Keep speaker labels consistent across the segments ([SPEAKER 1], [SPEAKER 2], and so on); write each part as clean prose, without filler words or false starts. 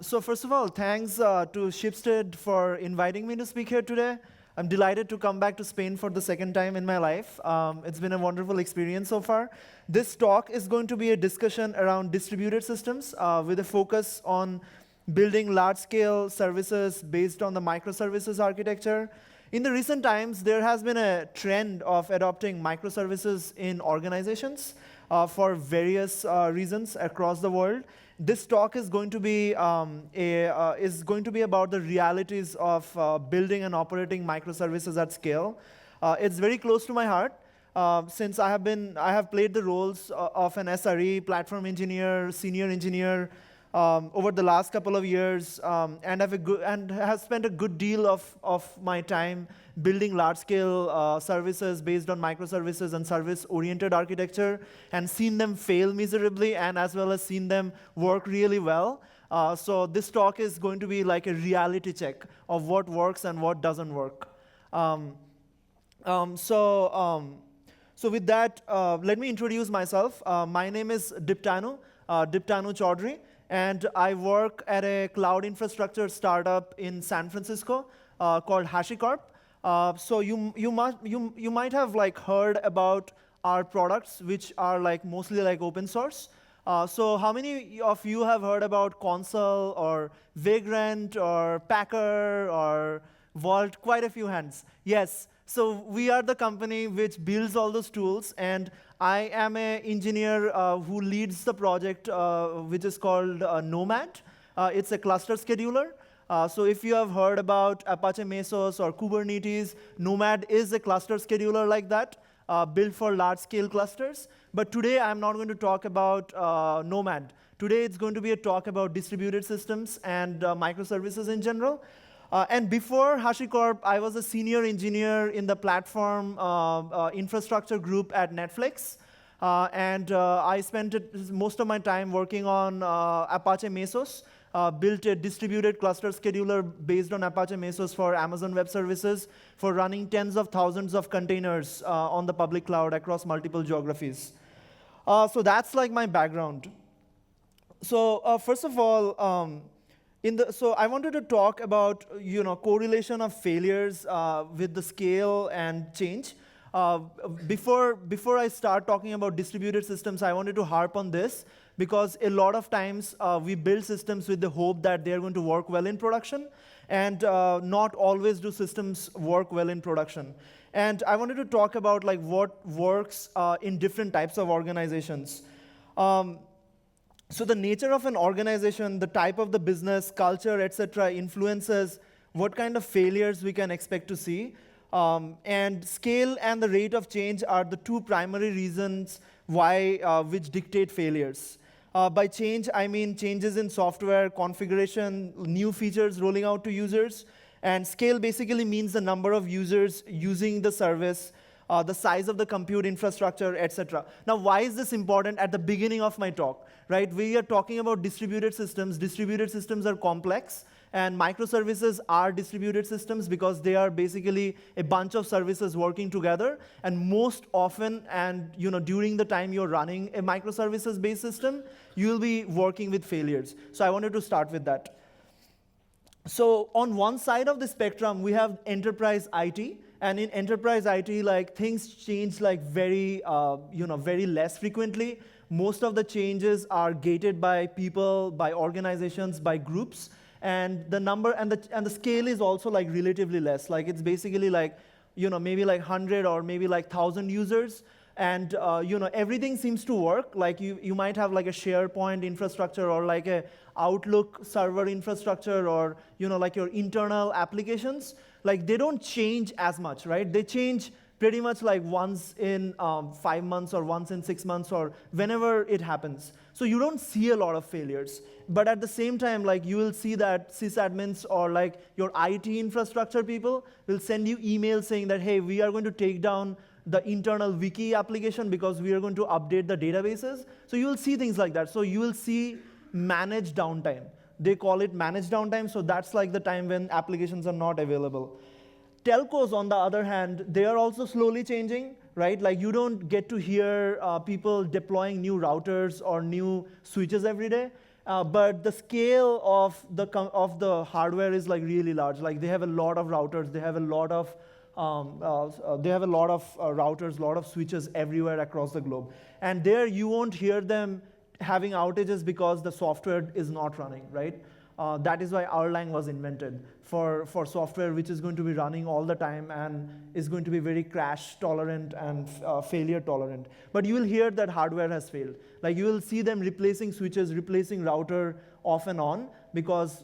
[SPEAKER 1] So first of all, thanks to Shipstead for inviting me to speak here today. I'm delighted to come back to Spain for the second time in my life. It's been a wonderful experience so far. This talk is going to be a discussion around distributed systems with a focus on building large-scale services based on the microservices architecture. In the recent times, there has been a trend of adopting microservices in organizations for various reasons across the world. This talk is going to be about the realities of building and operating microservices at scale. It's very close to my heart since I have played the roles of an SRE, platform engineer, senior engineer over the last couple of years, and have spent a good deal of my time building large-scale services based on microservices and service-oriented architecture, and seen them fail miserably, and as well as seen them work really well. So this talk is going to be like a reality check of what works and what doesn't work. So with that, let me introduce myself. My name is Diptanu Choudhury. And I work at a cloud infrastructure startup in San Francisco called HashiCorp. So you might have heard about our products, which are mostly open source. So how many of you have heard about Consul or Vagrant or Packer or Vault? Quite a few hands. Yes. So we are the company which builds all those tools, and I am an engineer who leads the project, which is called Nomad. It's a cluster scheduler. So if you have heard about Apache Mesos or Kubernetes, Nomad is a cluster scheduler like that, built for large-scale clusters. But today, I'm not going to talk about Nomad. Today, it's going to be a talk about distributed systems and microservices in general. And before HashiCorp, I was a senior engineer in the platform infrastructure group at Netflix. And I spent most of my time working on Apache Mesos, built a distributed cluster scheduler based on Apache Mesos for Amazon Web Services for running tens of thousands of containers on the public cloud across multiple geographies. So that's my background. So first of all, so I wanted to talk about correlation of failures with the scale and change. Before I start talking about distributed systems, I wanted to harp on this because a lot of times we build systems with the hope that they're going to work well in production, and not always do systems work well in production. And I wanted to talk about what works in different types of organizations. So the nature of an organization, the type of the business, culture, etc., influences what kind of failures we can expect to see. And scale and the rate of change are the two primary reasons which dictate failures. By change, I mean changes in software, configuration, new features rolling out to users. And scale basically means the number of users using the service, the size of the compute infrastructure, etc. Now, why is this important at the beginning of my talk? Right? We are talking about distributed systems. Distributed systems are complex, and microservices are distributed systems because they are basically a bunch of services working together. And most often, and during the time you're running a microservices-based system, you'll be working with failures. So I wanted to start with that. So on one side of the spectrum, we have enterprise IT. And in enterprise IT, things change very less frequently. Most of the changes are gated by people, by organizations, by groups, and the number and the scale is also relatively less. It's basically maybe 100 or maybe 1,000 users, and everything seems to work. You might have a SharePoint infrastructure or a Outlook server infrastructure or your internal applications. They don't change as much, right? They change pretty much once in 5 months or once in 6 months or whenever it happens. So you don't see a lot of failures. But at the same time, you will see that sysadmins or your IT infrastructure people will send you emails saying that, hey, we are going to take down the internal wiki application because we are going to update the databases. So you will see things like that. So you will see managed downtime. They call it managed downtime, so that's the time when applications are not available. Telcos, on the other hand, they are also slowly changing, right? You don't get to hear people deploying new routers or new switches every day. but the scale of the hardware is like really large. Like they have a lot of routers, they have a lot of routers, a lot of switches everywhere across the globe. And there you won't hear them having outages because the software is not running, right? That is why Erlang was invented for software which is going to be running all the time and is going to be very crash tolerant and failure tolerant. But you will hear that hardware has failed. Like you will see them replacing switches, replacing router off and on because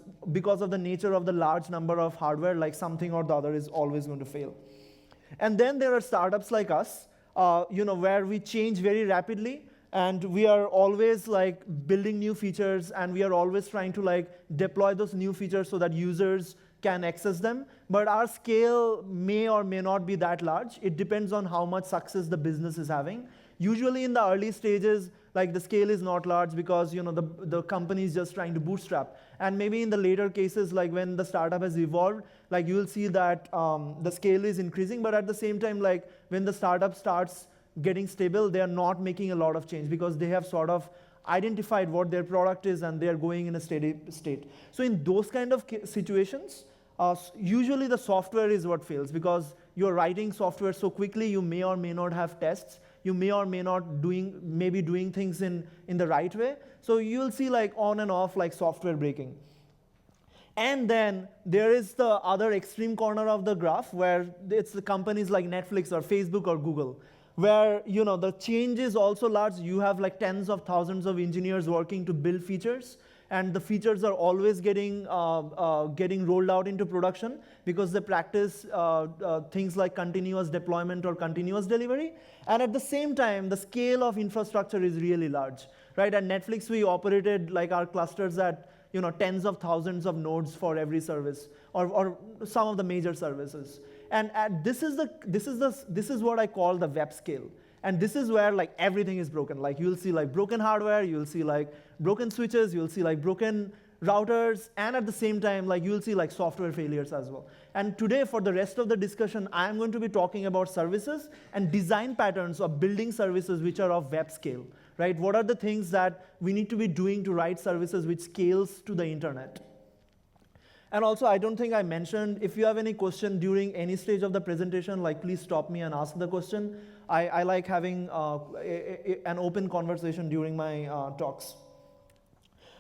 [SPEAKER 1] of the nature of the large number of hardware, like something or the other is always going to fail. And then there are startups like us, where we change very rapidly. And we are always like building new features, and we are always trying to like deploy those new features so that users can access them. But our scale may or may not be that large. It depends on how much success the business is having. Usually in the early stages, like the scale is not large because the company is just trying to bootstrap. And maybe in the later cases, like when the startup has evolved, like you will see that the scale is increasing. But at the same time, like when the startup starts getting stable, they are not making a lot of change because they have sort of identified what their product is and they are going in a steady state. So in those kind of situations, usually the software is what fails because you're writing software so quickly, you may or may not have tests, you may or may not maybe doing things in the right way. So you'll see like on and off like software breaking. And then there is the other extreme corner of the graph where it's the companies like Netflix or Facebook or Google, where the change is also large. You have like tens of thousands of engineers working to build features, and the features are always getting rolled out into production because they practice things like continuous deployment or continuous delivery. And at the same time, the scale of infrastructure is really large, right? At Netflix, we operated like our clusters at tens of thousands of nodes for every service, or some of the major services. And this is what I call the web scale. And this is where like everything is broken. Like you'll see like broken hardware, you'll see like broken switches, you'll see like broken routers, and at the same time, like you'll see like software failures as well. And today, for the rest of the discussion, I'm going to be talking about services and design patterns of building services which are of web scale, right? What are the things that we need to be doing to write services which scales to the internet? And also, I don't think I mentioned, if you have any question during any stage of the presentation, like please stop me and ask the question. I like having an open conversation during my talks.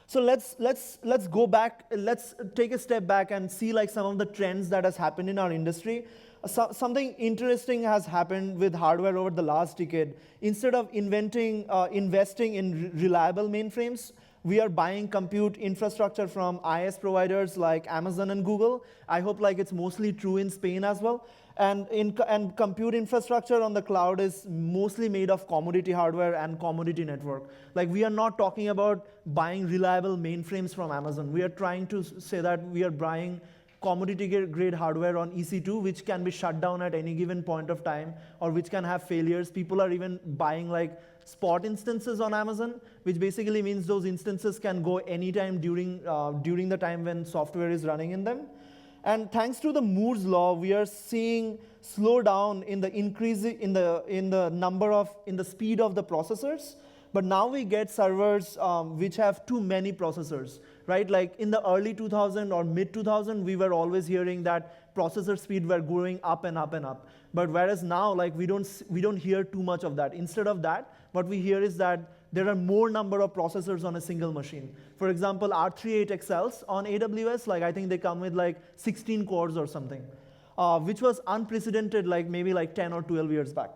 [SPEAKER 1] So let's go back, let's take a step back and see like some of the trends that has happened in our industry. Something interesting has happened with hardware over the last decade. Instead of investing in reliable mainframes, we are buying compute infrastructure from IaaS providers like Amazon and Google. I hope like it's mostly true in Spain as well. And compute infrastructure on the cloud is mostly made of commodity hardware and commodity network. Like we are not talking about buying reliable mainframes from Amazon. We are trying to say that we are buying commodity grade hardware on EC2, which can be shut down at any given point of time, or which can have failures. People are even buying like spot instances on Amazon, which basically means those instances can go anytime during the time when software is running in them. And thanks to the Moore's law, we are seeing slowdown in the increase in the speed of the processors. But now we get servers which have too many processors, right? Like in the early 2000 or mid 2000, we were always hearing that processor speed were going up and up and up. But whereas now, like we don't hear too much of that. Instead of that, what we hear is that there are more number of processors on a single machine. For example, R38XLs on AWS, like I think they come with like 16 cores or something, which was unprecedented like maybe like 10 or 12 years back.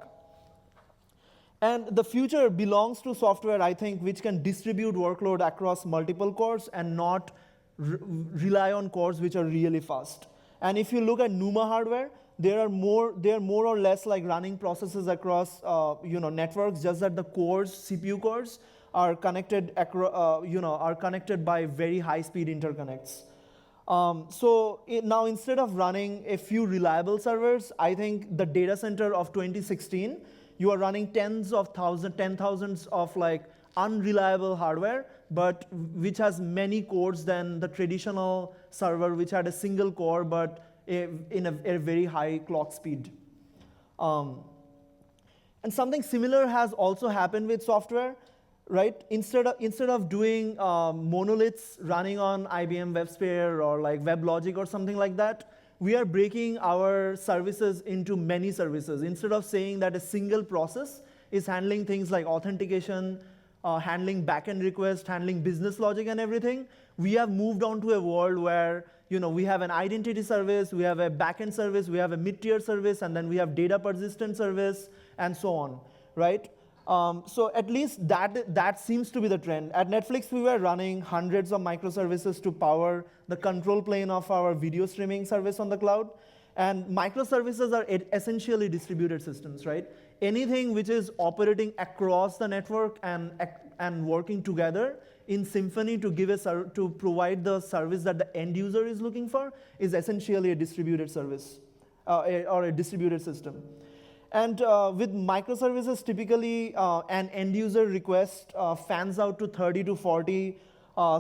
[SPEAKER 1] And the future belongs to software, I think, which can distribute workload across multiple cores and not rely on cores which are really fast. And if you look at NUMA hardware, they are more or less like running processes across networks, just that the cores, CPU cores, are connected by very high-speed interconnects. Now instead of running a few reliable servers, I think the data center of 2016, you are running tens of thousands of like unreliable hardware, but which has many cores than the traditional server, which had a single core, but in a very high clock speed. And something similar has also happened with software. right? Instead of doing monoliths running on IBM WebSphere or like WebLogic or something like that, we are breaking our services into many services. Instead of saying that a single process is handling things like authentication, handling backend requests, handling business logic and everything, we have moved on to a world where we have an identity service, we have a backend service, we have a mid-tier service, and then we have data persistent service, and so on, right? So at least that seems to be the trend. At Netflix, we were running hundreds of microservices to power the control plane of our video streaming service on the cloud. And microservices are essentially distributed systems, right? Anything which is operating across the network and working together in symphony to provide the service that the end user is looking for is essentially a distributed service or a distributed system. And with microservices, typically an end user request fans out to 30 to 40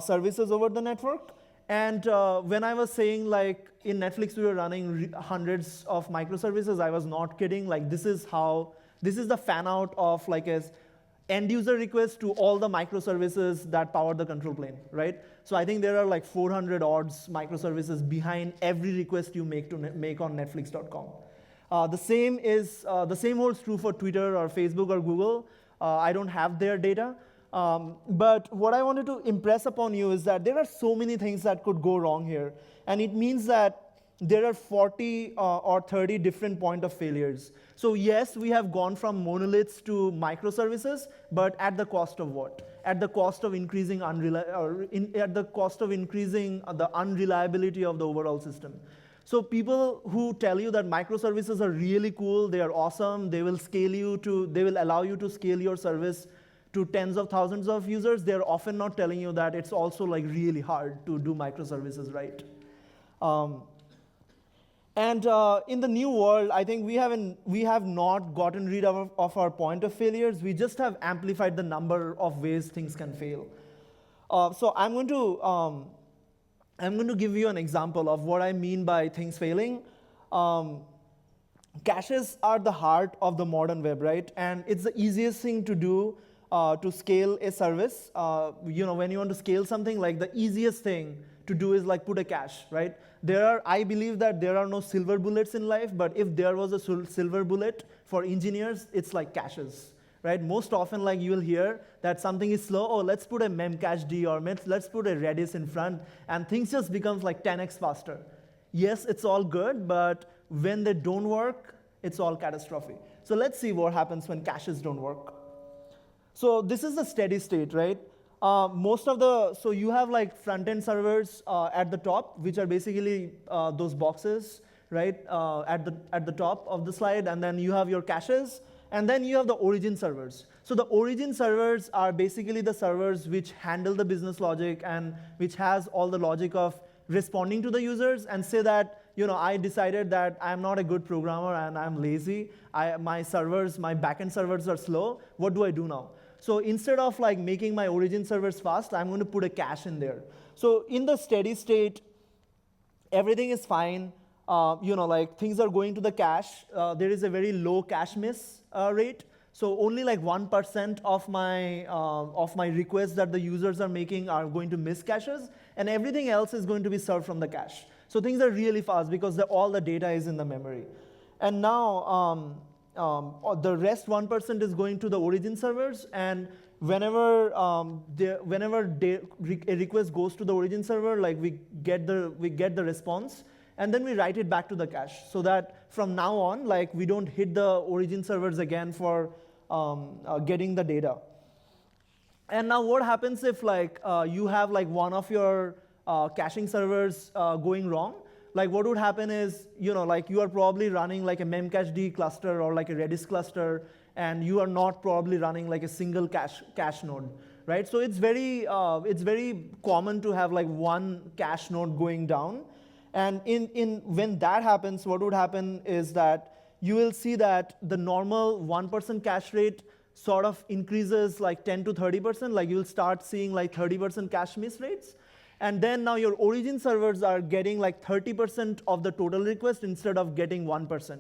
[SPEAKER 1] services over the network. And when I was saying like in Netflix we were running hundreds of microservices, I was not kidding. Like this is the fan out of like a end user request to all the microservices that power the control plane, right? So I think there are like 400 odds microservices behind every request you make on Netflix.com. The same holds true for Twitter or Facebook or Google. I don't have their data. But what I wanted to impress upon you is that there are so many things that could go wrong here. And it means that there are 40 or 30 different point of failures. So yes, we have gone from monoliths to microservices, but at the cost of what? At the cost of increasing at the cost of increasing the unreliability of the overall system. So people who tell you that microservices are really cool, they are awesome, they will allow you to scale your service to tens of thousands of users, they're often not telling you that it's also like really hard to do microservices right. In the new world, I think we have not gotten rid of our point of failures, we just have amplified the number of ways things can fail. So I'm going to give you an example of what I mean by things failing. Caches are the heart of the modern web, right? And it's the easiest thing to do to scale a service. When you want to scale something, like the easiest thing to do is like put a cache, right? I believe that there are no silver bullets in life, but if there was a silver bullet for engineers, it's like caches. Right? Most often, like you will hear that something is slow. Oh, let's put a memcached or let's put a Redis in front, and things just becomes like 10x faster. Yes, it's all good, but when they don't work, it's all catastrophic. So let's see what happens when caches don't work. So this is the steady state, right? So you have like front-end servers at the top, which are basically those boxes, right? At the top of the slide, and then you have your caches. And then you have the origin servers. So the origin servers are basically the servers which handle the business logic and which has all the logic of responding to the users and say that, I decided that I'm not a good programmer and I'm lazy. My backend servers are slow. What do I do now? So instead of like making my origin servers fast, I'm going to put a cache in there. So in the steady state, everything is fine. Like things are going to the cache. There is a very low cache miss rate. So only like 1% of my requests that the users are making are going to miss caches, and everything else is going to be served from the cache. So things are really fast because all the data is in the memory. And now the rest 1% is going to the origin servers, and whenever a request goes to the origin server, like we get the response. And then we write it back to the cache so that from now on, like we don't hit the origin servers again for getting the data. And now what happens if like you have like one of your caching servers going wrong? Like what would happen is, like you are probably running like a memcached cluster or like a Redis cluster, and you are not probably running like a single cache node, right? So it's very common to have like one cache node going down. And when that happens, what would happen is that you will see that the normal 1% cache rate sort of increases like 10 to 30%. Like you'll start seeing like 30% cache miss rates. And then now your origin servers are getting like 30% of the total request instead of getting 1%.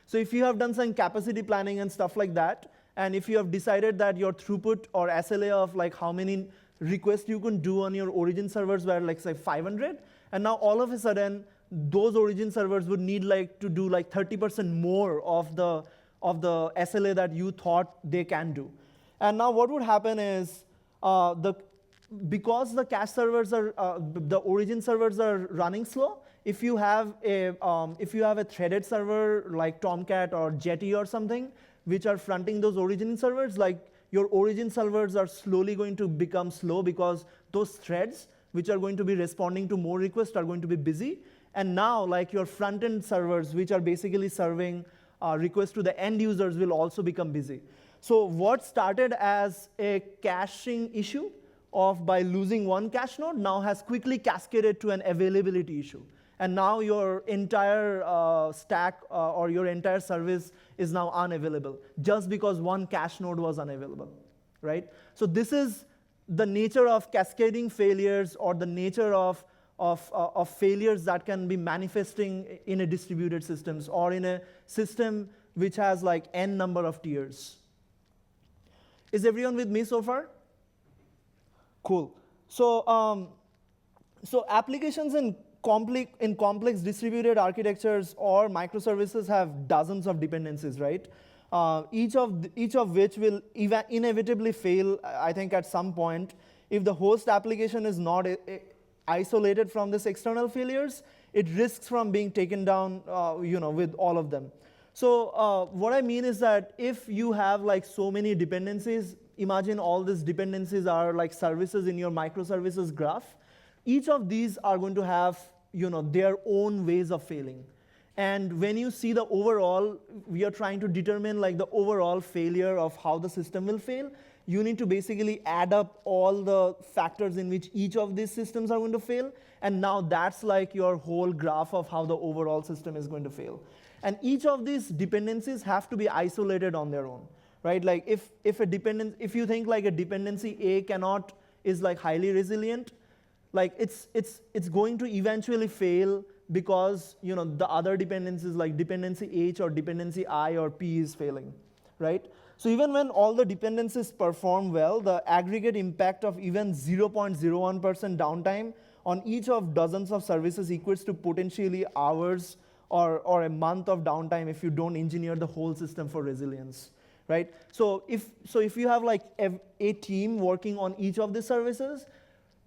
[SPEAKER 1] So if you have done some capacity planning and stuff like that, and if you have decided that your throughput or SLA of like how many requests you can do on your origin servers were like say 500, and now all of a sudden those origin servers would need like to do like 30% more of the SLA that you thought they can do. And now what would happen is because the cache servers are the origin servers are running slow. If you have a threaded server like Tomcat or Jetty or something, which are fronting those origin servers, like your origin servers are slowly going to become slow because those threads, which are going to be responding to more requests, are going to be busy. And now, like your front-end servers, which are basically serving requests to the end users, will also become busy. So what started as a caching issue by losing one cache node now has quickly cascaded to an availability issue. And now your entire stack or your entire service is now unavailable just because one cache node was unavailable, right? So this is the nature of cascading failures or the nature of failures that can be manifesting in a distributed systems or in a system which has like n number of tiers. Is everyone with me so far? Cool. So, so applications in complex distributed architectures or microservices have dozens of dependencies, right? Each of which will inevitably fail, I think, at some point. If the host application is not isolated from these external failures, it risks from being taken down, with all of them. So what I mean is that if you have like so many dependencies, imagine all these dependencies are like services in your microservices graph. Each of these are going to have their own ways of failing. And when you see the overall, we are trying to determine like the overall failure of how the system will fail. You need to basically add up all the factors in which each of these systems are going to fail. And now that's like your whole graph of how the overall system is going to fail. And each of these dependencies have to be isolated on their own, right? Like if you think like a dependency A is like highly resilient, like it's going to eventually fail because the other dependencies like dependency H or dependency I or P is failing, right? So even when all the dependencies perform well, the aggregate impact of even 0.01% downtime on each of dozens of services equates to potentially hours or a month of downtime if you don't engineer the whole system for resilience, right? So if you have like a team working on each of these services,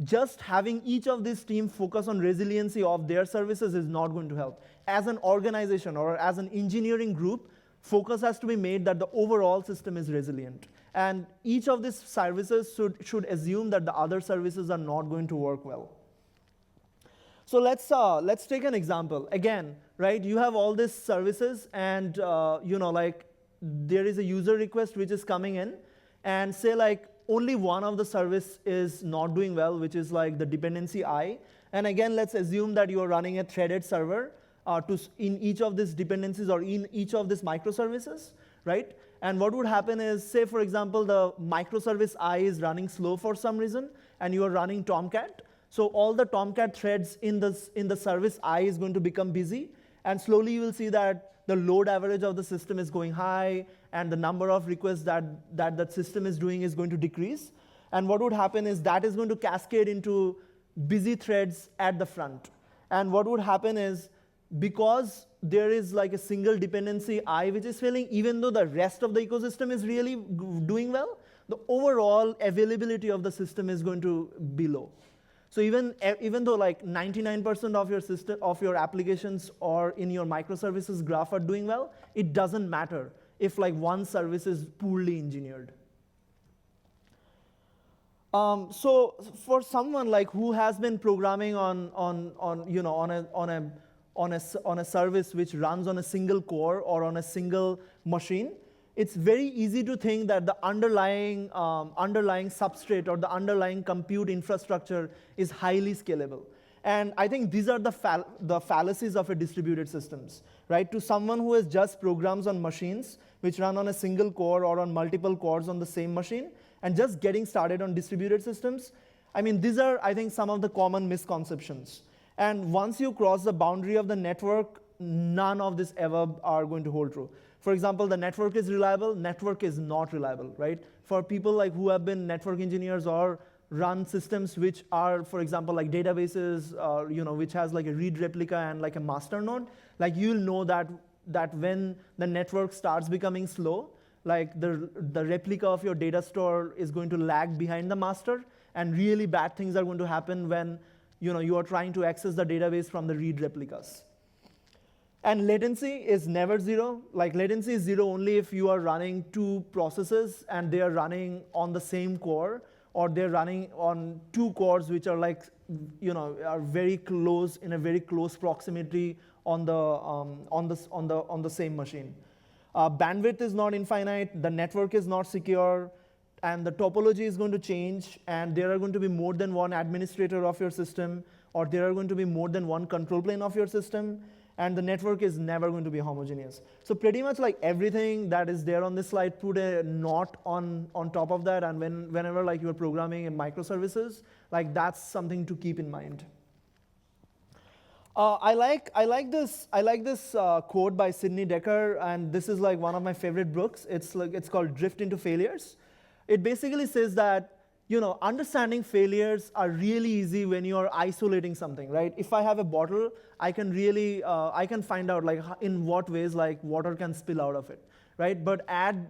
[SPEAKER 1] just having each of these teams focus on resiliency of their services is not going to help. As an organization or as an engineering group, focus has to be made that the overall system is resilient. And each of these services should assume that the other services are not going to work well. So let's take an example. Again, right, you have all these services and like there is a user request which is coming in, and say like only one of the service is not doing well, which is like the dependency I. And again, let's assume that you are running a threaded server in each of these dependencies or in each of these microservices, right? And what would happen is, say for example, the microservice I is running slow for some reason, and you are running Tomcat. So all the Tomcat threads in the service I is going to become busy, and slowly you will see that the load average of the system is going high, and the number of requests that system is doing is going to decrease. And what would happen is that is going to cascade into busy threads at the front. And what would happen is, because there is like a single dependency I which is failing, even though the rest of the ecosystem is really doing well, the overall availability of the system is going to be low. So even though like 99% of your system, of your applications or in your microservices graph are doing well, it doesn't matter if like one service is poorly engineered. So for someone like who has been programming on a service which runs on a single core or on a single machine, it's very easy to think that the underlying substrate or the underlying compute infrastructure is highly scalable. And I think these are the fallacies of a distributed systems, right? To someone who has just programs on machines which run on a single core or on multiple cores on the same machine, and just getting started on distributed systems, I mean, these are, I think, some of the common misconceptions. And once you cross the boundary of the network, none of this ever are going to hold true. For example, the network is reliable, network is not reliable, right? For people like who have been network engineers or run systems which are, for example, like databases, which has like a read replica and like a master node, like you'll know that when the network starts becoming slow, like the replica of your data store is going to lag behind the master, and really bad things are going to happen when you are trying to access the database from the read replicas. And latency is never zero. Like latency is zero only if you are running two processes and they are running on the same core, or they're running on two cores which are like, are very close, in a very close proximity on the same machine. Bandwidth is not infinite, the network is not secure, and the topology is going to change, and there are going to be more than one administrator of your system, or there are going to be more than one control plane of your system, and the network is never going to be homogeneous. So pretty much like everything that is there on this slide, put a not on top of that, and whenever like you're programming in microservices, like that's something to keep in mind. I like this quote by Sidney Dekker, and this is like one of my favorite books. It's called Drift into Failures. It basically says that understanding failures are really easy when you are isolating something, right? If I have a bottle, I can really I can find out like in what ways like water can spill out of it, right? But add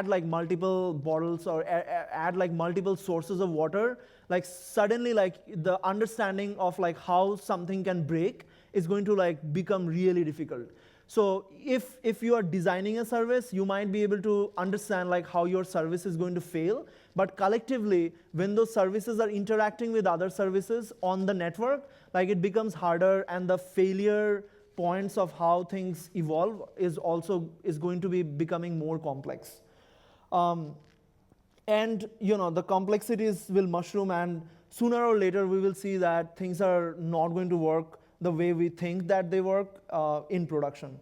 [SPEAKER 1] like multiple bottles or add like multiple sources of water, like suddenly like the understanding of like how something can break is going to like become really difficult. So if you are designing a service, you might be able to understand like how your service is going to fail, but collectively, when those services are interacting with other services on the network, like it becomes harder, and the failure points of how things evolve is going to be becoming more complex. And the complexities will mushroom, and sooner or later we will see that things are not going to work the way we think that they work in production.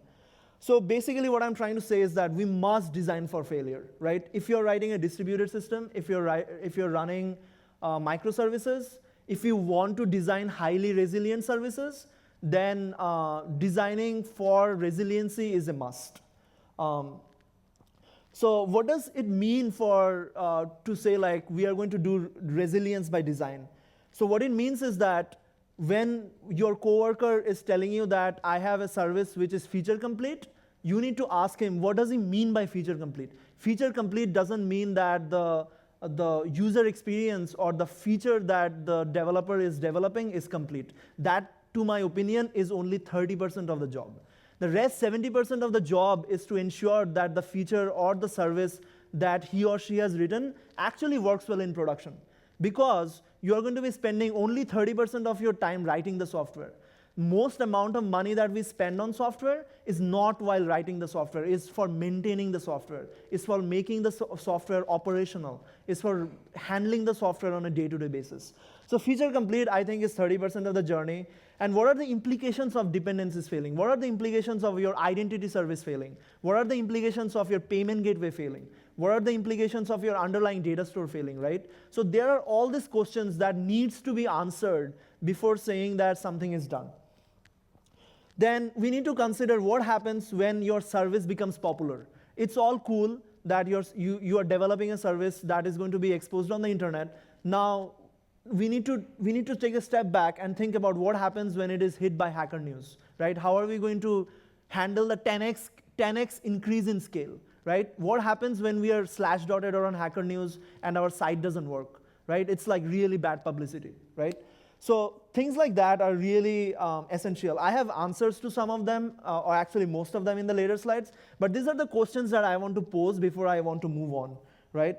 [SPEAKER 1] So basically what I'm trying to say is that we must design for failure, right? If you're writing a distributed system, if you're running microservices, if you want to design highly resilient services, then designing for resiliency is a must. So what does it mean for to say like we are going to do resilience by design? So what it means is that when your coworker is telling you that I have a service which is feature complete, you need to ask him, what does he mean by feature complete? Feature complete doesn't mean that the user experience or the feature that the developer is developing is complete. That, to my opinion, is only 30% of the job. The rest 70% of the job is to ensure that the feature or the service that he or she has written actually works well in production. Because you are going to be spending only 30% of your time writing the software. Most amount of money that we spend on software is not while writing the software, it's for maintaining the software, it's for making the software operational, it's for handling the software on a day-to-day basis. So feature complete, I think, is 30% of the journey. And what are the implications of dependencies failing? What are the implications of your identity service failing? What are the implications of your payment gateway failing? What are the implications of your underlying data store failing, right? So there are all these questions that needs to be answered before saying that something is done. Then we need to consider what happens when your service becomes popular. It's all cool that you are developing a service that is going to be exposed on the internet. Now, we need to take a step back and think about what happens when it is hit by Hacker News, right? How are we going to handle the 10x increase in scale, right? What happens when we are slashdotted or on Hacker News and our site doesn't work, right? It's like really bad publicity, right? So things like that are really essential. I have answers to some of them, or actually most of them in the later slides, but these are the questions that I want to pose before I want to move on, right?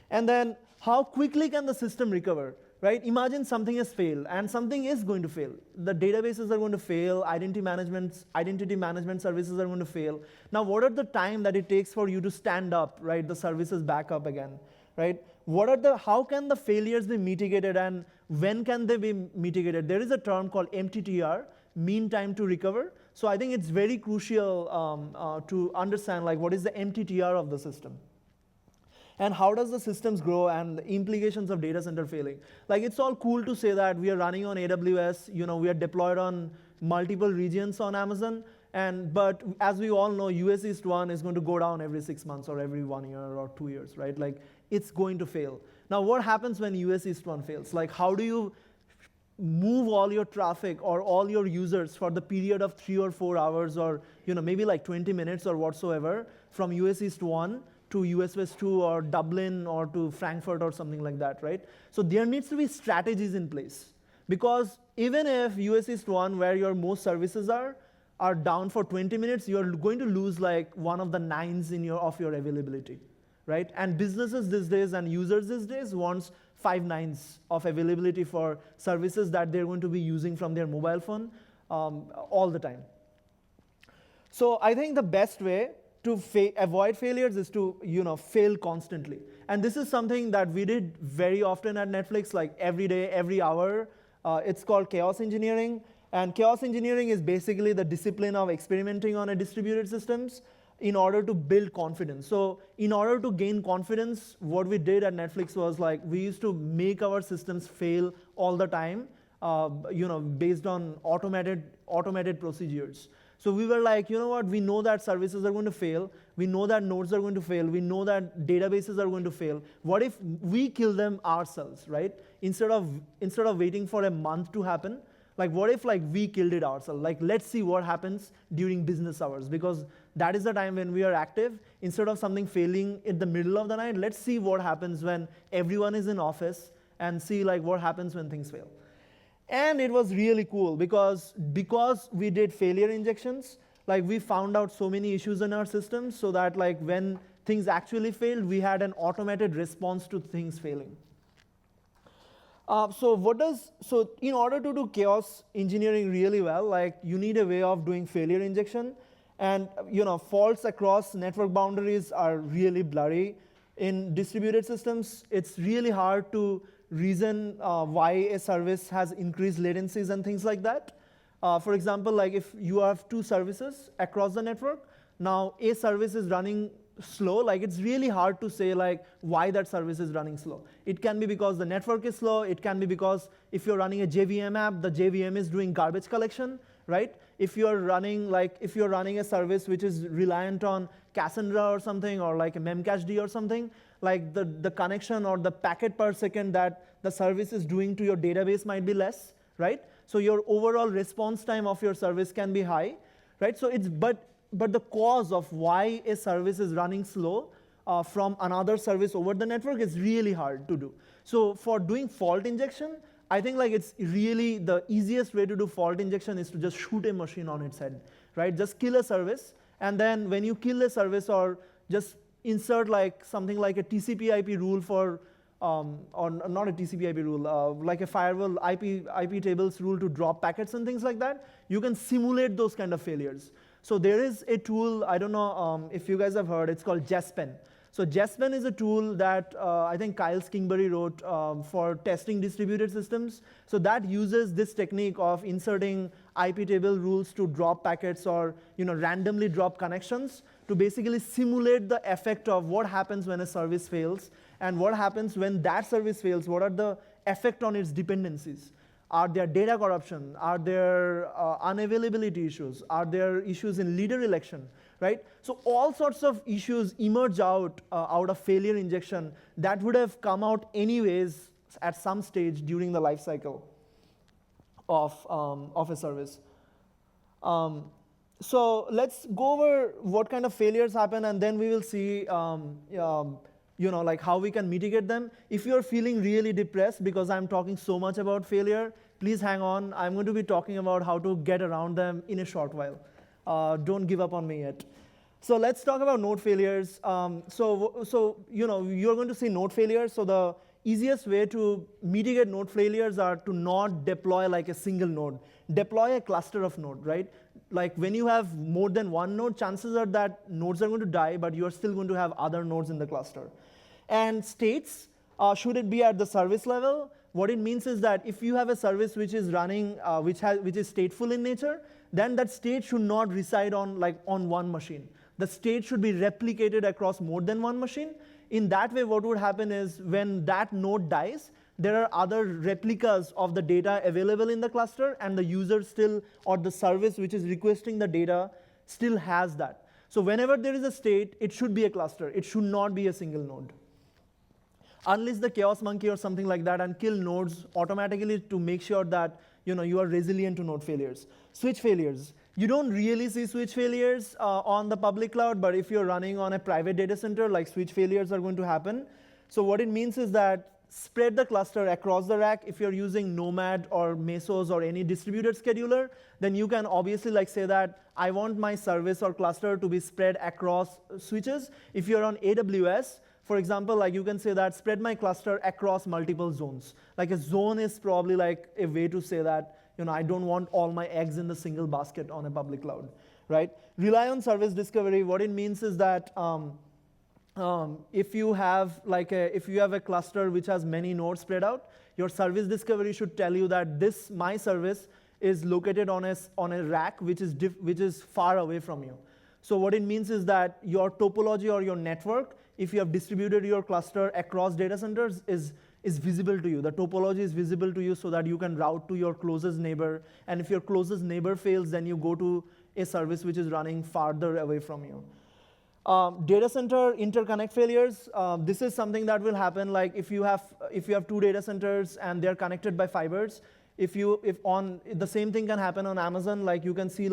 [SPEAKER 1] And then how quickly can the system recover? Right? Imagine something has failed, and something is going to fail. The databases are going to fail, identity management services are going to fail. Now, what are the time that it takes for you to stand up, right, the services back up again, right? How can the failures be mitigated, and when can they be mitigated? There is a term called MTTR, mean time to recover. So I think it's very crucial to understand like what is the MTTR of the system. And how does the systems grow, and the implications of data center failing. Like it's all cool to say that we are running on AWS, we are deployed on multiple regions on Amazon, But as we all know, US East 1 is going to go down every 6 months or every 1 year or 2 years, right? Like, it's going to fail. Now, what happens when US East 1 fails? Like, how do you move all your traffic or all your users for the period of 3 or 4 hours or maybe like 20 minutes or whatsoever from US East 1 to US West 2 or Dublin or to Frankfurt or something like that, right? So there needs to be strategies in place. Because even if US East 1, where your most services are down for 20 minutes, you're going to lose like one of the nines of your availability, right? And businesses these days and users these days wants 5 nines of availability for services that they're going to be using from their mobile phone all the time. So I think the best way to avoid failures is to fail constantly. And this is something that we did very often at Netflix, like every day, every hour. It's called chaos engineering. And chaos engineering is basically the discipline of experimenting on a distributed systems in order to build confidence. So in order to gain confidence, what we did at Netflix was like we used to make our systems fail all the time, based on automated procedures. So we were like, you know what, we know that services are going to fail, we know that nodes are going to fail, we know that databases are going to fail. What if we kill them ourselves, right? Instead of waiting for a month to happen, like what if like we killed it ourselves? Like let's see what happens during business hours, because that is the time when we are active. Instead of something failing in the middle of the night, let's see what happens when everyone is in office and see like what happens when things fail. And it was really cool because we did failure injections, like we found out so many issues in our systems so that like when things actually failed, we had an automated response to things failing. So in order to do chaos engineering really well, like you need a way of doing failure injection. And faults across network boundaries are really blurry. In distributed systems, it's really hard to reason why a service has increased latencies and things like that. For example, like if you have 2 services across the network, now a service is running slow, like it's really hard to say like why that service is running slow. It can be because the network is slow, it can be because if you're running a JVM app, the JVM is doing garbage collection, right? If you're running a service which is reliant on Cassandra or something, or like a Memcached or something, like the connection or the packet per second that the service is doing to your database might be less, right? So your overall response time of your service can be high, right? So but the cause of why a service is running slow from another service over the network is really hard to do. So for doing fault injection, I think like it's really the easiest way to do fault injection is to just shoot a machine on its head, right? Just kill a service, and then when you kill a service or just insert like something like a TCP/IP rule for, or not a TCP/IP rule, like a firewall IP tables rule to drop packets and things like that, you can simulate those kind of failures. So there is a tool, I don't know if you guys have heard, it's called JESPen. So JESPen is a tool that I think Kyle Kingsbury wrote for testing distributed systems. So that uses this technique of inserting IP table rules to drop packets or randomly drop connections to basically simulate the effect of what happens when a service fails and what happens when that service fails, what are the effect on its dependencies. Are there data corruption? Are there unavailability issues? Are there issues in leader election, right? So all sorts of issues emerge out of failure injection that would have come out anyways at some stage during the life cycle of a service. So let's go over what kind of failures happen, and then we will see like how we can mitigate them. If you're feeling really depressed because I'm talking so much about failure, please hang on. I'm going to be talking about how to get around them in a short while. Don't give up on me yet. So let's talk about node failures. You're going to see node failures. So the easiest way to mitigate node failures are to not deploy like a single node. Deploy a cluster of node, right? Like when you have more than one node, chances are that nodes are going to die, but you're still going to have other nodes in the cluster. And states, should it be at the service level? What it means is that if you have a service which is running, which is stateful in nature, then that state should not reside on one machine. The state should be replicated across more than one machine. In that way, what would happen is when that node dies, there are other replicas of the data available in the cluster, and the user still, or the service which is requesting the data, still has that. So whenever there is a state, it should be a cluster. It should not be a single node. Unless the chaos monkey or something like that and kill nodes automatically to make sure that you are resilient to node failures. Switch failures. You don't really see switch failures on the public cloud, but if you're running on a private data center, like switch failures are going to happen. So what it means is that spread the cluster across the rack. If you're using Nomad or Mesos or any distributed scheduler, then you can obviously say that I want my service or cluster to be spread across switches. If you're on AWS, for example, you can say that spread my cluster across multiple zones. Like a zone is probably like a way to say that I don't want all my eggs in the single basket on a public cloud, right? Rely on service discovery. What it means is that if you have a cluster which has many nodes spread out, your service discovery should tell you that my service is located on a rack which is far away from you. So what it means is that your topology or your network, if you have distributed your cluster across data centers, is visible to you. The topology is visible to you so that you can route to your closest neighbor. And if your closest neighbor fails, then you go to a service which is running farther away from you. Data center interconnect failures. This is something that will happen if you have two data centers and they're connected by fibers. The same thing can happen on Amazon. You can see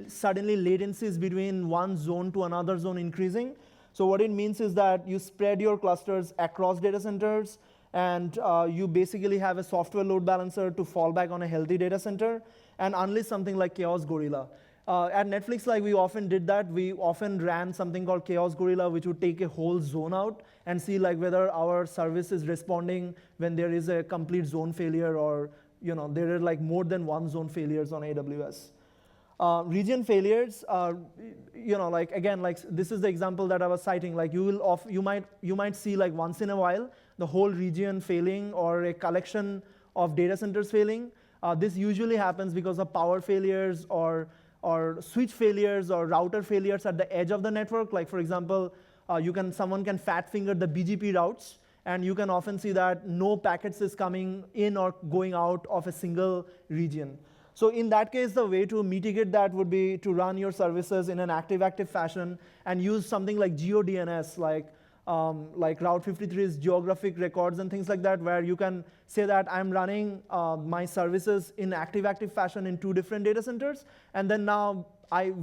[SPEAKER 1] suddenly latencies between one zone to another zone increasing. So what it means is that you spread your clusters across data centers, and you basically have a software load balancer to fall back on a healthy data center, and unleash something like Chaos Gorilla. At Netflix, we often did that. We often ran something called Chaos Gorilla, which would take a whole zone out and see whether our service is responding when there is a complete zone failure, or there are more than one zone failures on AWS. Region failures, again, this is the example that I was citing. You might see once in a while the whole region failing or a collection of data centers failing. This usually happens because of power failures or switch failures or router failures at the edge of the network. For example, someone can fat finger the BGP routes, and you can often see that no packets is coming in or going out of a single region. So in that case, the way to mitigate that would be to run your services in an active-active fashion and use something like GeoDNS, like Route 53's geographic records and things like that, where you can say that I'm running my services in active-active fashion in two different data centers, and then now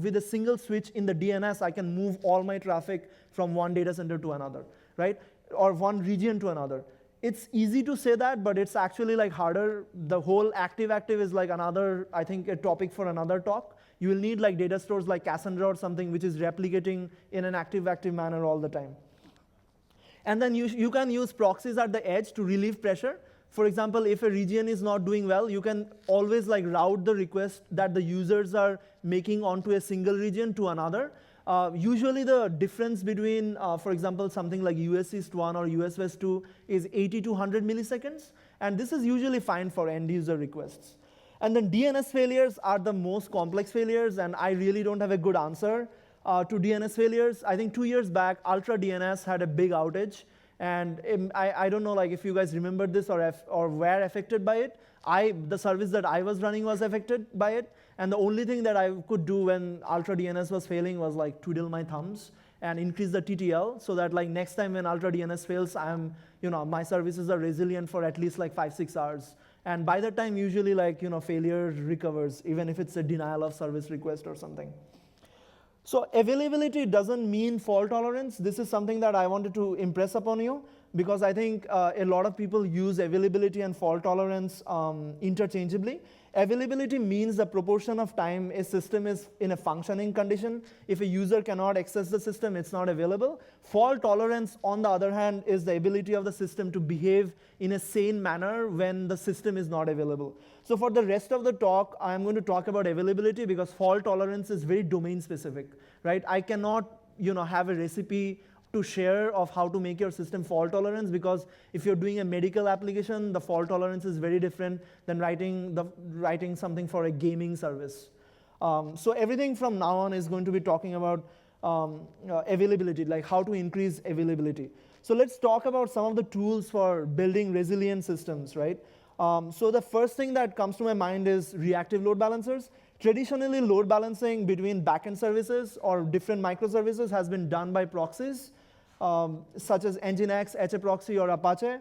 [SPEAKER 1] with a single switch in the DNS, I can move all my traffic from one data center to another, right? Or one region to another. It's easy to say that, but it's actually harder. The whole active-active is another, I think, a topic for another talk. You will need data stores like Cassandra or something which is replicating in an active-active manner all the time. And then you can use proxies at the edge to relieve pressure. For example, if a region is not doing well, you can always route the request that the users are making onto a single region to another. Usually the difference between, for example, something like US East 1 or US West 2 is 80 to 100 milliseconds. And this is usually fine for end user requests. And then DNS failures are the most complex failures, and I really don't have a good answer to DNS failures. I think 2 years back, Ultra DNS had a big outage. And I don't know if you guys remember this or were affected by it. The service that I was running was affected by it. And the only thing that I could do when Ultra DNS was failing was twiddle my thumbs and increase the TTL so that next time when Ultra DNS fails, my services are resilient for at least 5-6 hours. And by the time usually failure recovers, even if it's a denial of service request or something. So availability doesn't mean fault tolerance. This is something that I wanted to impress upon you, because I think a lot of people use availability and fault tolerance interchangeably. Availability means the proportion of time a system is in a functioning condition. If a user cannot access the system, it's not available. Fault tolerance, on the other hand, is the ability of the system to behave in a sane manner when the system is not available. So for the rest of the talk, I'm going to talk about availability because fault tolerance is very domain specific, right? I cannot have a recipe to share of how to make your system fault tolerant, because if you're doing a medical application, the fault tolerance is very different than writing something for a gaming service. So everything from now on is going to be talking about availability, like how to increase availability. So let's talk about some of the tools for building resilient systems, right? So the first thing that comes to my mind is reactive load balancers. Traditionally, load balancing between backend services or different microservices has been done by proxies, such as Nginx, HAProxy, or Apache.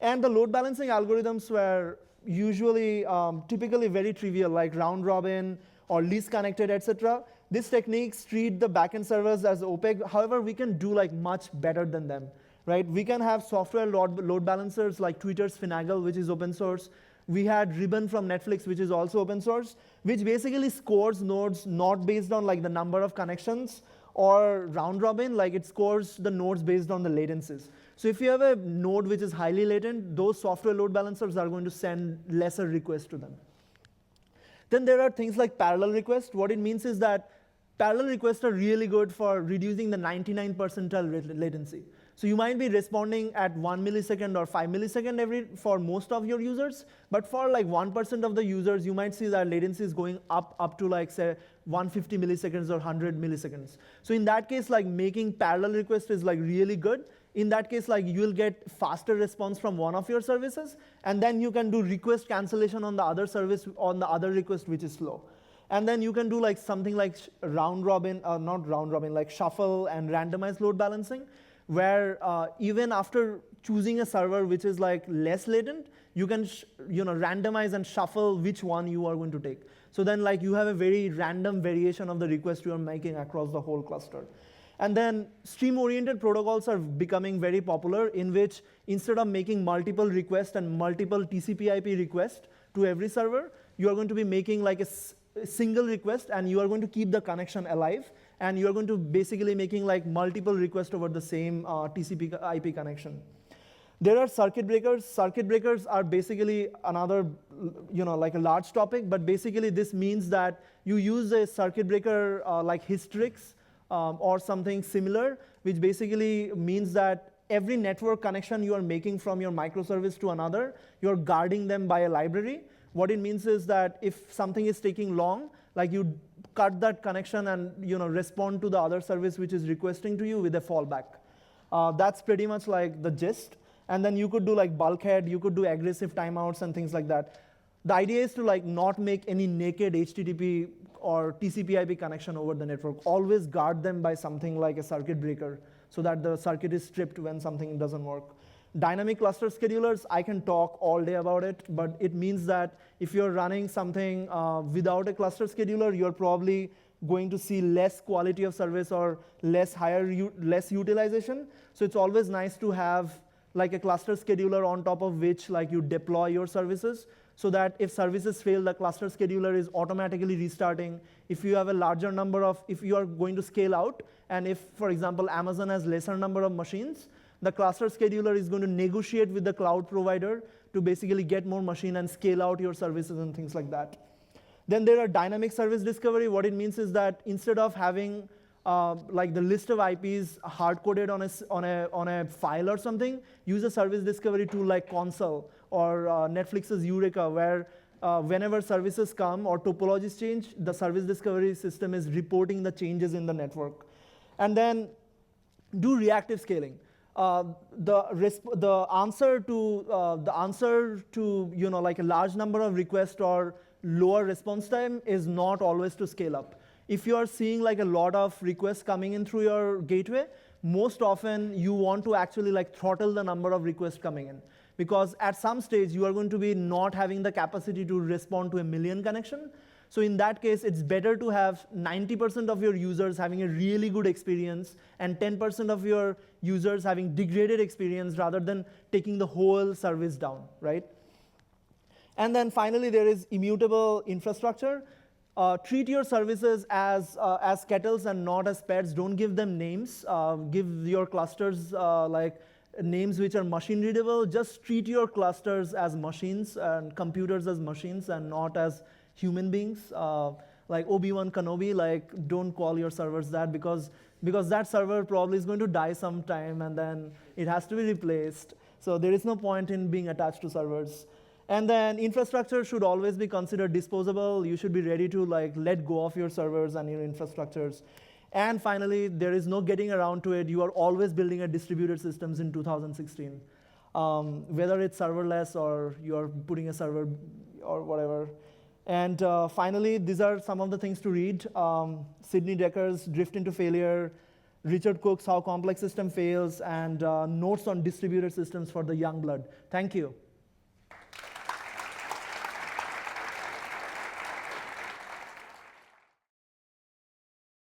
[SPEAKER 1] And the load balancing algorithms were usually typically very trivial, like round robin or least connected, etc. These techniques treat the backend servers as opaque. However, we can do like much better than them, right? We can have software load balancers like Twitter's Finagle, which is open source. We had Ribbon from Netflix, which is also open source, which basically scores nodes not based on like the number of connections or round robin, like it scores the nodes based on the latencies. So if you have a node which is highly latent, those software load balancers are going to send lesser requests to them. Then there are things like parallel requests. What it means is that parallel requests are really good for reducing the 99th percentile latency. So you might be responding at 1 millisecond or 5 millisecond for most of your users, but for like 1% of the users, you might see that latency is going up to like say 150 milliseconds or 100 milliseconds. So in that case, like making parallel requests is like really good. In that case, like you'll get faster response from one of your services, and then you can do request cancellation on the other service on the other request which is slow. And then you can do like something like round robin, not round robin, like shuffle and randomized load balancing, where even after choosing a server which is like less latent, you can randomize and shuffle which one you are going to take. So then like you have a very random variation of the request you are making across the whole cluster. And then stream-oriented protocols are becoming very popular, in which instead of making multiple requests and multiple TCP/IP requests to every server, you are going to be making like a single request, and you are going to keep the connection alive, and you are going to basically making like multiple requests over the same TCP/IP connection. There are circuit breakers. Circuit breakers are basically another, like a large topic, but basically this means that you use a circuit breaker like Hystrix or something similar, which basically means that every network connection you are making from your microservice to another, you're guarding them by a library. What it means is that if something is taking long, like you cut that connection and respond to the other service which is requesting to you with a fallback. That's pretty much like the gist. And then you could do like bulkhead, you could do aggressive timeouts and things like that. The idea is to like not make any naked HTTP or TCP/IP connection over the network. Always guard them by something like a circuit breaker so that the circuit is stripped when something doesn't work. Dynamic cluster schedulers, I can talk all day about it, but it means that if you're running something without a cluster scheduler, you're probably going to see less quality of service or less utilization. So it's always nice to have like a cluster scheduler on top of which like you deploy your services, so that if services fail, the cluster scheduler is automatically restarting. If you have a larger number of, if you are going to scale out, and if, for example, Amazon has lesser number of machines, the cluster scheduler is going to negotiate with the cloud provider to basically get more machine and scale out your services and things like that. Then there are dynamic service discovery. What it means is that instead of having like the list of IPs hard-coded on a file or something, use a service discovery tool like Console or Netflix's Eureka, where whenever services come or topologies change, the service discovery system is reporting the changes in the network. And then do reactive scaling. The answer to like a large number of requests or lower response time is not always to scale up. If you are seeing like a lot of requests coming in through your gateway, most often you want to actually like throttle the number of requests coming in, because at some stage you are going to be not having the capacity to respond to 1 million connection. So in that case, it's better to have 90% of your users having a really good experience and 10% of your users having degraded experience, rather than taking the whole service down, right? And then finally, there is immutable infrastructure. Treat your services as kettles and not as pets. Don't give them names. Give your clusters like names which are machine readable. Just treat your clusters as machines and computers as machines and not as human beings. Like Obi-Wan Kenobi, like don't call your servers that, because that server probably is going to die sometime and then it has to be replaced. So there is no point in being attached to servers. And then infrastructure should always be considered disposable. You should be ready to like let go of your servers and your infrastructures. And finally, there is no getting around to it. You are always building a distributed systems in 2016. whether it's serverless or you're putting a server or whatever. And finally, these are some of the things to read. Sidney Decker's Drift into Failure, Richard Cook's How Complex System Fails, and notes on distributed systems for the young blood. Thank you.